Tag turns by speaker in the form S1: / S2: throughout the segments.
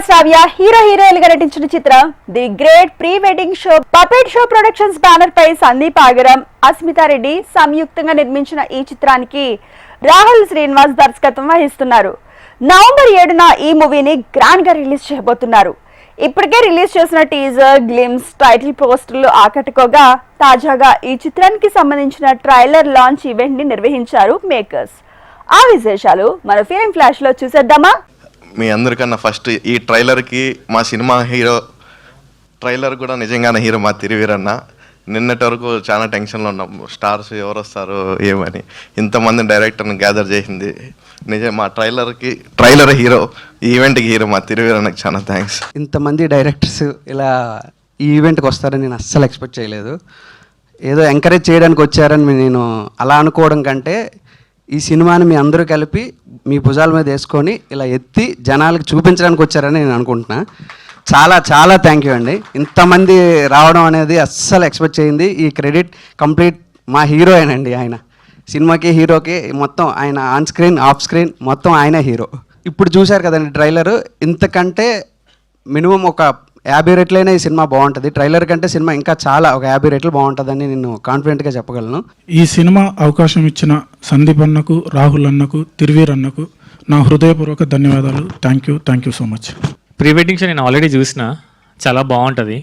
S1: శ్రావ్య హీరోయిన్లుగా నటించిన చిత్రం the great pre wedding show puppet show productions banner పై సందీప్ ఆగరం, అస్మితారెడ్డి సంయుక్తంగా నిర్మించిన ఈ చిత్రానికి రాహుల్ శ్రీనివాస్ దర్శకత్వం వహిస్తున్నారు. నవంబర్ 7న ఈ మూవీని గ్రాండ్ గా రిలీజ్ చేయబోతున్నారు. ఇప్పటికే రిలీజ్ చేసిన టీజర్, గ్లిమ్స్, టైటిల్ పోస్టర్లు ఆకట్టుకోగా తాజాగా ఈ చిత్రానికి సంబంధించిన ట్రైలర్ లాంచ్ ఈవెంట్ ని నిర్వహించారు మేకర్స్. ఆ విశేషాలు మన ఫిలిం ఫ్లాష్ లో చూసేద్దామా?
S2: మీ అందరికన్నా ఫస్ట్ ఈ ట్రైలర్కి మా సినిమా హీరో ట్రైలర్ కూడా నిజంగానే హీరో మా తిరువీరన్న. నిన్నటి వరకు చాలా టెన్షన్లో ఉన్నాం, స్టార్స్ ఎవరు వస్తారు ఏమని. ఇంతమంది డైరెక్టర్ని గ్యాదర్ చేసింది నిజం. మా ట్రైలర్ హీరో, ఈ ఈవెంట్కి హీరో మా తిరువీరన్నకి చాలా థ్యాంక్స్.
S3: ఇంతమంది డైరెక్టర్స్ ఇలా ఈ ఈవెంట్కి వస్తారని నేను అస్సలు ఎక్స్పెక్ట్ చేయలేదు. ఏదో ఎంకరేజ్ చేయడానికి వచ్చారని నేను అలా అనుకోవడం కంటే, ఈ సినిమాని మీ అందరూ కలిపి మీ భుజాల మీద వేసుకొని ఇలా ఎత్తి జనాలకు చూపించడానికి వచ్చారని నేను అనుకుంటున్నా. చాలా చాలా థ్యాంక్ యూ అండి. ఇంతమంది రావడం అనేది అస్సలు ఎక్స్పెక్ట్ చేయింది. ఈ క్రెడిట్ కంప్లీట్ మా హీరోయేనండి. ఆయన సినిమాకి హీరోకి మొత్తం ఆయన ఆన్ స్క్రీన్ ఆఫ్ స్క్రీన్ మొత్తం ఆయనే హీరో. ఇప్పుడు చూశారు కదండి ట్రైలరు, ఇంతకంటే మినిమం ఒక 50 రెట్లైనా ఈ సినిమా బాగుంటుంది. ట్రైలర్ కంటే సినిమా ఇంకా చాలా ఒక 50 రెట్లు బాగుంటుందని నేను కాన్ఫిడెంట్గా చెప్పగలను.
S4: ఈ సినిమా అవకాశం ఇచ్చిన సందీప్ అన్నకు, రాహుల్ అన్నకు, తిరువీర్ అన్నకు నా హృదయపూర్వక ధన్యవాదాలు. Thank you so much.
S5: Pre wedding show నేను ఆల్రెడీ చూసిన, చాలా బాగుంటుంది.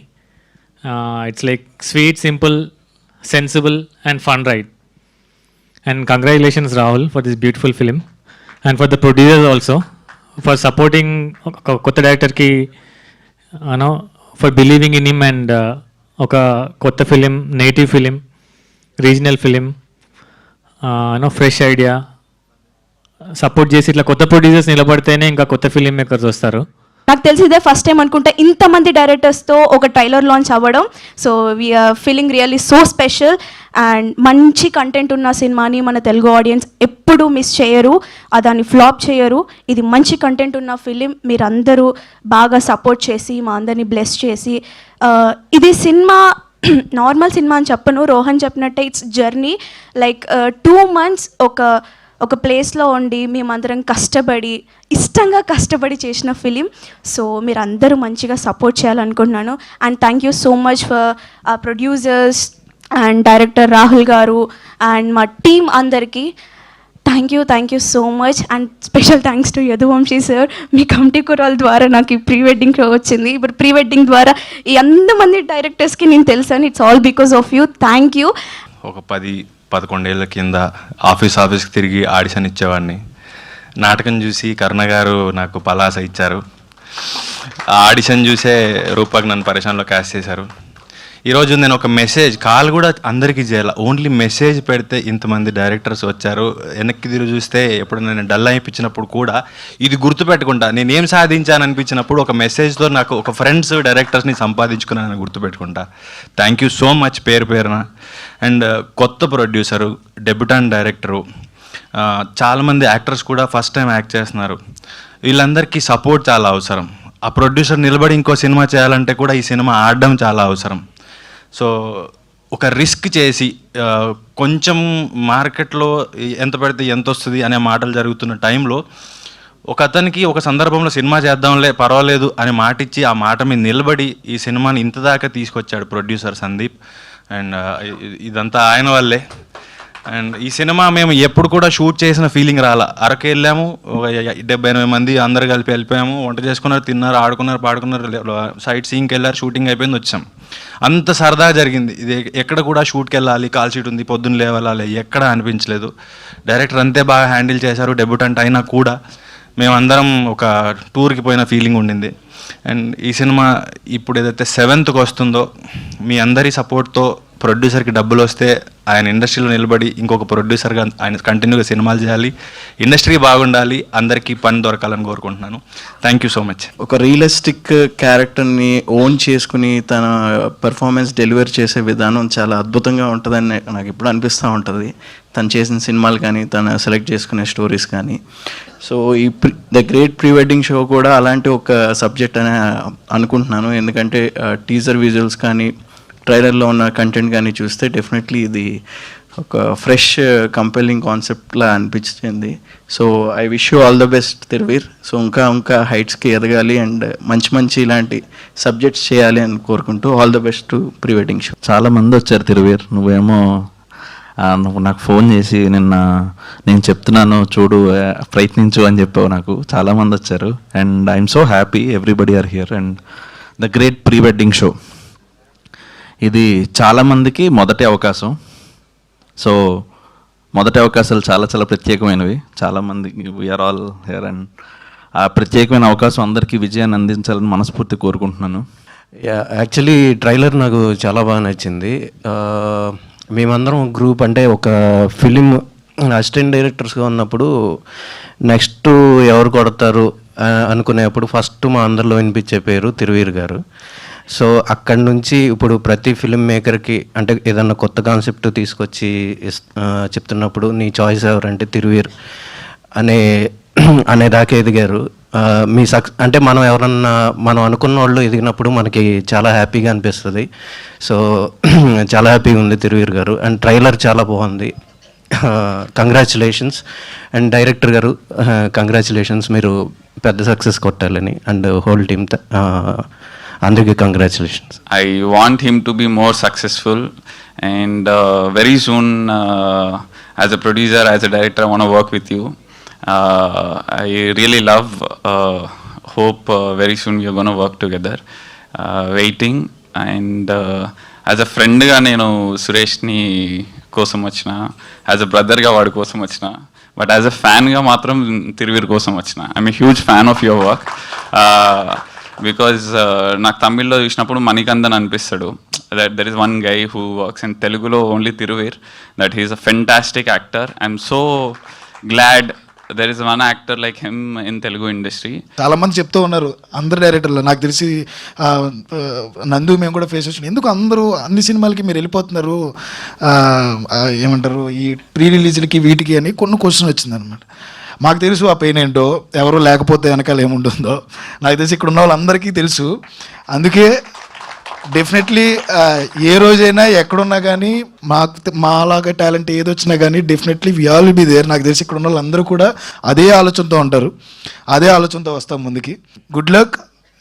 S5: It's like sweet, simple, sensible and fun ride. And congratulations Rahul for this beautiful film and for the producers also for supporting ఒక కొత్త డైరెక్టర్కి, for believing in him. And ఒక కొత్త film, native film, regional film, fresh idea support చేసి ఇట్లా కొత్త producers నిలబడితేనే ఇంకా కొత్త ఫిలిం మేకర్స్ వస్తారు.
S6: నాకు తెలిసి ఇదే ఫస్ట్ టైం అనుకుంటా ఇంతమంది డైరెక్టర్స్తో ఒక ట్రైలర్ లాంచ్ అవ్వడం. So we're feeling really so special. And మంచి కంటెంట్ ఉన్న సినిమాని మన తెలుగు ఆడియన్స్ ఎప్పుడూ మిస్ చేయరు, దాన్ని ఫ్లాప్ చేయరు. ఇది మంచి కంటెంట్ ఉన్న ఫిలిం. మీరందరూ బాగా సపోర్ట్ చేసి మా అందరినీ బ్లెస్ చేసి, ఇది సినిమా నార్మల్ సినిమా అని చెప్పను, రోహన్ చెప్పినట్టే ఇట్స్ జర్నీ. లైక్ 2 months ఒక ప్లేస్లో ఉండి మేమందరం ఇష్టంగా కష్టపడి చేసిన ఫిలిం. సో మీరు అందరూ మంచిగా సపోర్ట్ చేయాలనుకుంటున్నాను. And thank you so much for producers and director Rahul garu and మా టీమ్ అందరికీ thank you so much. And special thanks to Yaduvamshi sir. మీ కమిటీ కురాల ద్వారా నాకు ఈ ప్రీ వెడ్డింగ్ షో వచ్చింది. ఇప్పుడు ప్రీ వెడ్డింగ్ ద్వారా ఈ అంతమంది డైరెక్టర్స్కి నేను తెలుసాను. It's all because of you. Thank you.
S7: ఒక 10-11 ఏళ్ళ కింద ఆఫీస్కి తిరిగి ఆడిషన్ ఇచ్చేవాడిని. నాటకం చూసి కరుణ గారు నాకు పలాస ఇచ్చారు. ఆ ఆడిషన్ చూసే రూపాకి నన్ను పరిశ్రమలో క్యాస్ట్ చేశారు. ఈరోజు నేను ఒక కాల్ కూడా అందరికీ చేయాలి, ఓన్లీ మెసేజ్ పెడితే ఇంతమంది డైరెక్టర్స్ వచ్చారు. వెనక్కి తిరిగి చూస్తే ఎప్పుడు నేను డల్ అయిపించినప్పుడు కూడా ఇది గుర్తుపెట్టుకుంటా. నేను ఏం సాధించాను అనిపించినప్పుడు ఒక మెసేజ్తో నాకు ఒక ఫ్రెండ్స్ డైరెక్టర్స్ని సంపాదించుకున్నాను గుర్తుపెట్టుకుంటా. థ్యాంక్ యూ సో మచ్ పేరున. అండ్ కొత్త ప్రొడ్యూసరు, డెబ్యూటాంట్ డైరెక్టరు, చాలామంది యాక్టర్స్ కూడా ఫస్ట్ టైం యాక్ట్ చేస్తున్నారు. వీళ్ళందరికీ సపోర్ట్ చాలా అవసరం. ఆ ప్రొడ్యూసర్ నిలబడి ఇంకో సినిమా చేయాలంటే కూడా ఈ సినిమా ఆడడం చాలా అవసరం. సో ఒక రిస్క్ చేసి కొంచెం మార్కెట్లో ఎంత పెడితే ఎంత వస్తుంది అనే మాటలు జరుగుతున్న టైంలో ఒక అతనికి ఒక సందర్భంలో సినిమా చేద్దాంలే పర్వాలేదు అని మాట ఇచ్చి ఆ మాట మీద నిలబడి ఈ సినిమాని ఇంత దాకా తీసుకొచ్చాడు ప్రొడ్యూసర్ సందీప్. అండ్ ఇదంతా ఆయన వల్లే. అండ్ ఈ సినిమా మేము ఎప్పుడు కూడా షూట్ చేసిన ఫీలింగ్ రాలా. అరకు వెళ్ళాము, 70-80 మంది అందరు కలిపి వెళ్ళిపోయాము, వంట చేసుకున్నారు, తిన్నారు, ఆడుకున్నారు, పాడుకున్నారు, సైట్ సీయింగ్కి వెళ్ళారు, షూటింగ్ అయిపోయింది, వచ్చాం. అంత సరదాగా జరిగింది. ఇది ఎక్కడ కూడా షూట్కి వెళ్ళాలి, కాల్ షీట్ ఉంది, పొద్దున్న లేవాలి, ఎక్కడ అనిపించలేదు. డైరెక్టర్ అంతే బాగా హ్యాండిల్ చేశారు. డెబ్యూటెంట్ అయినా కూడా మేమందరం ఒక టూర్కి పోయిన ఫీలింగ్ ఉండింది. అండ్ ఈ సినిమా ఇప్పుడు ఏదైతే 7th వస్తుందో మీ అందరి సపోర్ట్తో ప్రొడ్యూసర్కి డబ్బులు వస్తే ఆయన ఇండస్ట్రీలో నిలబడి ఇంకొక ప్రొడ్యూసర్గా ఆయన కంటిన్యూగా సినిమాలు చేయాలి, ఇండస్ట్రీ బాగుండాలి, అందరికీ పని దొరకాలని కోరుకుంటున్నాను. Thank you so much.
S8: ఒక రియలిస్టిక్ క్యారెక్టర్ని ఓన్ చేసుకుని తన పెర్ఫార్మెన్స్ డెలివర్ చేసే విధానం చాలా అద్భుతంగా ఉంటుందని నాకు ఇప్పుడు అనిపిస్తూ ఉంటుంది. తను చేసిన సినిమాలు కానీ, తను సెలెక్ట్ చేసుకునే స్టోరీస్ కానీ. సో ఈ the great pre wedding show కూడా అలాంటి ఒక సబ్జెక్ట్ అని అనుకుంటున్నాను. ఎందుకంటే టీజర్ విజువల్స్ కానీ, ట్రైలర్లో ఉన్న కంటెంట్ కానీ చూస్తే డెఫినెట్లీ ఇది ఒక ఫ్రెష్ కంపెలింగ్ కాన్సెప్ట్లా అనిపించింది. So I wish you all the best Thiruveer. So ఇంకా హైట్స్కి ఎదగాలి అండ్ మంచి ఇలాంటి సబ్జెక్ట్స్ చేయాలి అని కోరుకుంటూ all the best to pre wedding show.
S9: చాలామంది వచ్చారు తిరువీర్, నువ్వేమో నువ్వు నాకు ఫోన్ చేసి నిన్న నేను చెప్తున్నాను చూడు ప్రయత్నించు అని చెప్పావు. నాకు చాలామంది వచ్చారు and I'm so happy everybody are here and the great pre wedding show. ఇది చాలామందికి మొదటి అవకాశం. సో మొదటి అవకాశాలు చాలా ప్రత్యేకమైనవి. చాలామందికి వీఆర్ ఆల్ హియర్ అండ్ ఆ ప్రత్యేకమైన అవకాశం అందరికీ విజయాన్ని అందించాలని మనస్ఫూర్తి కోరుకుంటున్నాను.
S10: యాక్చువల్లీ ట్రైలర్ నాకు చాలా బాగా నచ్చింది. మేమందరం గ్రూప్ అంటే ఒక ఫిలిం అసిస్టెంట్ డైరెక్టర్స్గా ఉన్నప్పుడు నెక్స్ట్ ఎవరు కొడతారు అనుకునేప్పుడు ఫస్ట్ మా అందరిలో వినిపించే పేరు తిరువీర్ గారు. సో అక్కడి నుంచి ఇప్పుడు ప్రతి ఫిలిం మేకర్కి అంటే ఏదన్నా కొత్త కాన్సెప్ట్ తీసుకొచ్చి చెప్తున్నప్పుడు నీ చాయిస్ ఎవరంటే తిరువీర్ అనేదాకా ఎదిగారు. మీ అంటే మనం ఎవరన్నా మనం అనుకున్న వాళ్ళు ఎదిగినప్పుడు మనకి చాలా హ్యాపీగా అనిపిస్తుంది. సో చాలా హ్యాపీగా ఉంది తిరువీర్ గారు అండ్ ట్రైలర్ చాలా బాగుంది. కంగ్రాచులేషన్స్ అండ్ డైరెక్టర్ గారు కంగ్రాచులేషన్స్, మీరు పెద్ద సక్సెస్ కొట్టాలని అండ్ హోల్ టీమ్ అందరికీ congratulations.
S11: I want him to be more successful and very soon as a producer, as a director, I want to work with you. I really love, hope very soon we are going to work together. Waiting and as a friend గా నేను సురేష్ని కోసం వచ్చిన, as a బ్రదర్గా వాడి కోసం వచ్చిన, but as a ఫ్యాన్గా మాత్రం తిరువీర్ కోసం వచ్చిన. I'm a huge fan of your work because నాకు తమిళ్లో చూసినప్పుడు మణికందన్ అనిపిస్తాడు. That there is one guy who works in తెలుగులో only Thiruveer, that he is a fantastic actor. I'm so glad there is one actor like him in Telugu industry.
S12: చాలామంది చెప్తూ ఉన్నారు అందరు డైరెక్టర్లు, నాకు తెలిసి నందు మేము కూడా ఫేస్ వచ్చినాం, ఎందుకు అందరూ అన్ని సినిమాలకి మీరు వెళ్ళిపోతున్నారు ఏమంటారు ఈ ప్రీ రిలీజ్లకి వీటికి అని కొన్ని క్వశ్చన్ వచ్చిందనమాట. మాకు తెలుసు ఆ పెయిన్ ఏంటో, ఎవరు లేకపోతే వెనకాల ఏముంటుందో నాకు తెలిసి ఇక్కడ ఉన్న వాళ్ళందరికీ తెలుసు. అందుకే డెఫినెట్లీ ఏ రోజైనా ఎక్కడున్నా కానీ మాలాగా టాలెంట్ ఏదొచ్చినా కానీ definitely we all be there. నాకు తెలిసి ఇక్కడ ఉన్న వాళ్ళందరూ కూడా అదే ఆలోచనతో ఉంటారు, అదే ఆలోచనతో వస్తాం ముందుకి. Good luck.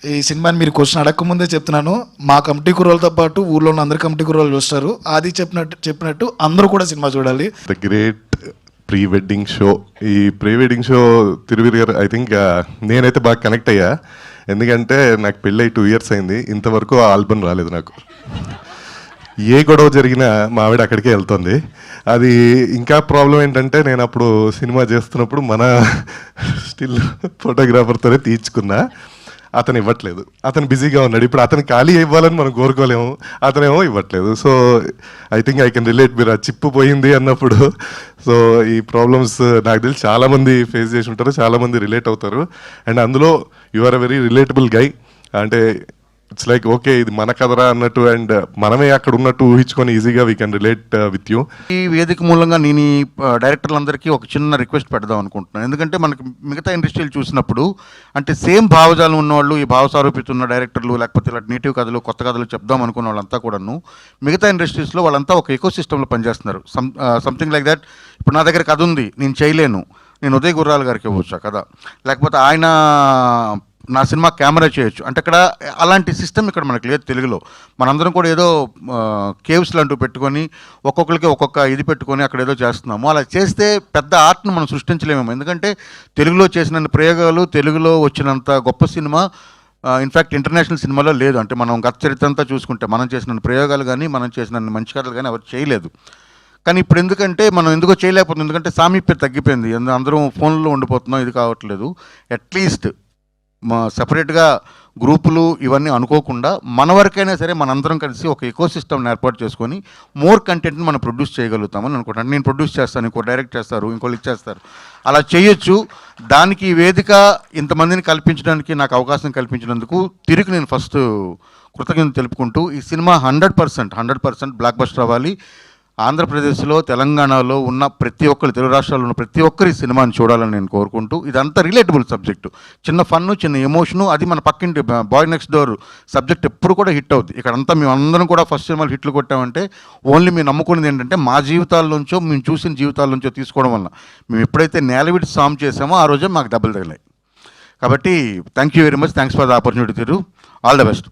S12: ఈ సినిమాని మీరు క్వశ్చన్ అడగకముందే చెప్తున్నాను, మా కమిటీ కుర్రోళ్ళతో పాటు ఊళ్ళో ఉన్న అందరు కమిటీ కుర్రోళ్ళు చూస్తారు. అది చెప్పినట్టు అందరూ కూడా సినిమా చూడాలి.
S2: The great pre wedding show. ఈ ప్రీ వెడ్డింగ్ షో తిరువీర్ గారు ఐ థింక్ నేనైతే బాగా కనెక్ట్ అయ్యా. ఎందుకంటే నాకు పెళ్ళి 2 years అయింది, ఇంతవరకు ఆ ఆల్బమ్ రాలేదు నాకు. ఏ గొడవ జరిగినా మా ఆవిడ అక్కడికే వెళ్తుంది. అది ఇంకా ప్రాబ్లం ఏంటంటే నేను అప్పుడు సినిమా చేస్తున్నప్పుడు మన స్టిల్ ఫోటోగ్రాఫర్తోనే తీర్చుకున్నా, అతను ఇవ్వట్లేదు, అతను బిజీగా ఉన్నాడు. ఇప్పుడు అతను ఖాళీ ఇవ్వాలని మనం కోరుకోలేము, అతనేమో ఇవ్వట్లేదు. So I think I can relate. మీరు ఆ చిప్పు పోయింది అన్నప్పుడు సో ఈ ప్రాబ్లమ్స్ నాకు తెలిసి చాలామంది ఫేస్ చేసి ఉంటారు, చాలామంది రిలేట్ అవుతారు. అండ్ అందులో you are a very relatable guy. అంటే ఇట్స్ లైక్ ఓకే ఇది మన కదరా అన్నట్టు అండ్ మనమే అక్కడ ఉన్నట్టు ఊహించుకొని ఈజీగా we can relate with you.
S13: ఈ వేదిక మూలంగా నేను ఈ డైరెక్టర్లందరికీ ఒక చిన్న రిక్వెస్ట్ పెడదాం అనుకుంటున్నాను. ఎందుకంటే మనకి మిగతా ఇండస్ట్రీలు చూసినప్పుడు అంటే సేమ్ భావజాలం ఉన్నవాళ్ళు, ఈ భావసారూపితున్న డైరెక్టర్లు లేకపోతే ఇలా నేటివ్ కథలు కొత్త కథలు చెప్దాం అనుకున్న వాళ్ళంతా కూడాను మిగతా ఇండస్ట్రీస్లో వాళ్ళంతా ఒక ఎకో సిస్టంలో పనిచేస్తున్నారు. Something like that. ఇప్పుడు నా దగ్గర కథ ఉంది, నేను చేయలేను, నేను ఉదయ్ గుర్రాల గారికి ఇవ్వచ్చు ఆ కథ, లేకపోతే ఆయన నా సినిమా కెమెరా చేయొచ్చు అంటే అక్కడ అలాంటి సిస్టమ్ ఇక్కడ మనకు లేదు తెలుగులో. మనందరం కూడా ఏదో కేవ్స్ లాంటివి పెట్టుకొని ఒక్కొక్కరికి ఒక్కొక్క ఇది పెట్టుకొని అక్కడ ఏదో చేస్తున్నాము. అలా చేస్తే పెద్ద ఆర్ట్ను మనం సృష్టించలేమేమో. ఎందుకంటే తెలుగులో చేసిన ప్రయోగాలు, తెలుగులో వచ్చినంత గొప్ప సినిమా ఇన్ఫ్యాక్ట్ ఇంటర్నేషనల్ సినిమాలో లేదు. అంటే మనం గత చరిత్ర అంతా చూసుకుంటే మనం చేసిన ప్రయోగాలు కానీ మనం చేసిన మంచి కథలు కానీ ఎవరు చేయలేదు. కానీ ఇప్పుడు ఎందుకంటే మనం ఎందుకో చేయలేకపోతుంది, ఎందుకంటే సామీప్యత తగ్గిపోయింది, అందరం ఫోన్లో ఉండిపోతున్నాం, ఇది కావట్లేదు. అట్లీస్ట్ సపరేట్గా గ్రూపులు ఇవన్నీ అనుకోకుండా మన వరకైనా సరే మనందరం కలిసి ఒక ఎకో సిస్టమ్ని ఏర్పాటు చేసుకొని మోర్ కంటెంట్ని మనం ప్రొడ్యూస్ చేయగలుగుతామని అనుకుంటాను. నేను ప్రొడ్యూస్ చేస్తాను, ఇంకో డైరెక్ట్ చేస్తారు, ఇంకోళ్ళు ఇచ్చేస్తారు, అలా చేయొచ్చు. దానికి ఈ వేదిక ఇంతమందిని కల్పించడానికి నాకు అవకాశం కల్పించినందుకు తిరిగి నేను ఫస్ట్ కృతజ్ఞత తెలుపుకుంటూ ఈ సినిమా 100% బ్లాక్ బస్టర్ అవ్వాలి. ఆంధ్రప్రదేశ్లో, తెలంగాణలో ఉన్న ప్రతి ఒక్కరు, తెలుగు రాష్ట్రాల్లో ఉన్న ప్రతి ఒక్కరి సినిమాని చూడాలని నేను కోరుకుంటూ, ఇదంతా రిలేటబుల్ సబ్జెక్టు, చిన్న ఫన్ను, చిన్న ఎమోషను, అది మన పక్కింటి బాయ్ నెక్స్ట్ డోర్ సబ్జెక్ట్ ఎప్పుడు కూడా హిట్ అవుద్ది. ఇక్కడంతా మేము అందరం కూడా ఫస్ట్ సినిమాలు హిట్లు కొట్టామంటే ఓన్లీ మేము నమ్ముకునేది ఏంటంటే మా జీవితాల్లోంచో, మేము చూసిన జీవితాల్లోంచో తీసుకోవడం వల్ల. మేము ఎప్పుడైతే నేలవిడి సామ్ చేసామో ఆ రోజే మాకు దెబ్బలు తగిలాయి. కాబట్టి thank you very much, thanks for the opportunity Thiru, all the best.